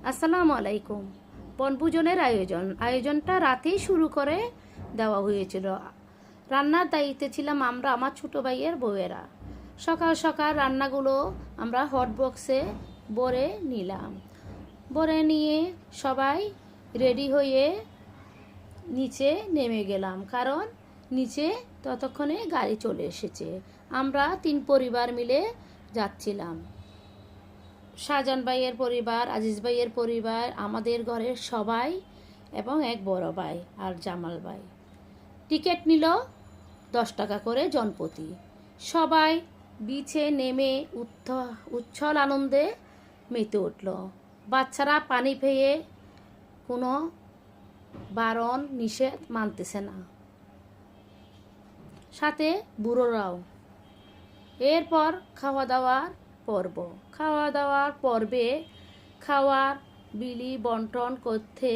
আসসালামু আলাইকুম। বনভোজনের আয়োজনটা রাতেই শুরু করে দেওয়া হয়েছিল। রান্নার দায়িত্বে ছিলাম আমরা, আমার ছোট ভাইয়ের বউয়েরা। সকাল সকাল রান্নাগুলো আমরা হট বক্সে ভরে নিলাম। ভরে নিয়ে সবাই রেডি হয়ে নিচে নেমে গেলাম, কারণ নিচে ততক্ষণে গাড়ি চলে এসেছে। আমরা 3 পরিবার মিলে যাচ্ছিলাম। শাহজাহান ভাইয়ের পরিবার, আজিজ ভাইয়ের পরিবার, আমাদের ঘরের সবাই এবং এক বড় ভাই আর জামাল ভাই। টিকিট নিল 10 টাকা করে জনপ্রতি। সবাই বিচে নেমে উচ্ছল আনন্দে মেতে উঠল। বাচ্চারা পানি পেয়ে কোনো বারণ নিষেধ মানতেছে না, সাথে বুড়োরাও। এরপর খাওয়া দাওয়ার পর্বে খাওয়ার বিলি বন্টন করতে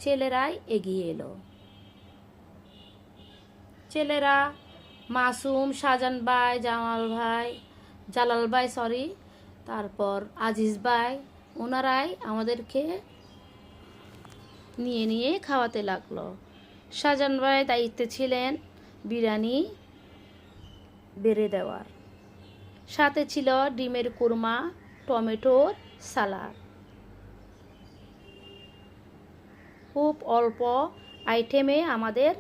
ছেলেরাই এগিয়ে এলো। ছেলেরা মাসুম, শাহজাহান ভাই, জালাল ভাই, তারপর আজিজ ভাই, ওনারাই আমাদেরকে নিয়ে খাওয়াতে লাগলো। শাহজাহান ভাই দায়িত্বে ছিলেন বিরিয়ানি বেড়ে দেওয়ার, সাথে ছিল ডিমের কুরমা, টমেটোর সালাদ। খুব অল্প আইটেমে আমাদের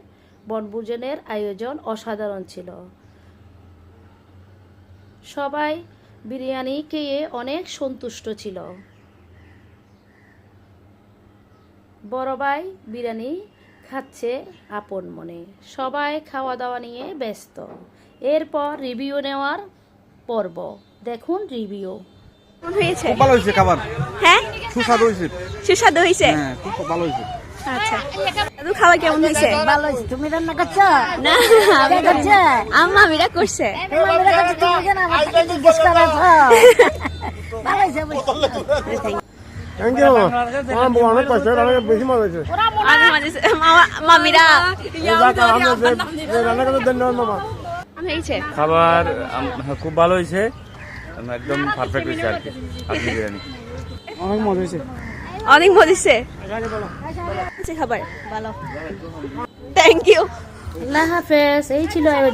বনভোজনের আয়োজন অসাধারণ ছিল। সবাই বিরিয়ানি খেয়ে অনেক সন্তুষ্ট ছিল। বড় ভাই বিরিয়ানি খাচ্ছে আপন মনে। সবাই খাওয়া দাওয়া নিয়ে ব্যস্ত। এরপর রিভিউ নেওয়ার পর্ব। দেখুন রিভিউ। হয়েছে খুব ভালো হয়েছে খাবার। হ্যাঁ, সুস্বাদু হয়েছে। সুস্বাদু হয়েছে। হ্যাঁ, খুব ভালো হয়েছে। আচ্ছা, দাদু খাওয়া কেমন হয়েছে? ভালো হয়েছে। তুমি রান্না করছো না, আমি করছে আম্মা মিরা করছে। তুমি কেন আমার থেকে জিজ্ঞেস করাছ? ভালো হয়েছে থ্যাংক ইউ। আমার বউ অনেক কষ্ট রান্না বেশি মজা হয়েছে। মামিরা রান্না করতে ধন্যবাদ মামা। হয়েছে খাবার খুব ভালো হয়েছে, একদম পারফেক্ট হয়েছে আর কি। আপনি বিরিয়ানি অনেক মজা হয়েছে। অনেক মজেছে খাবার ভালো। Thank you. আল্লাহ হাফেজ। এই ছিল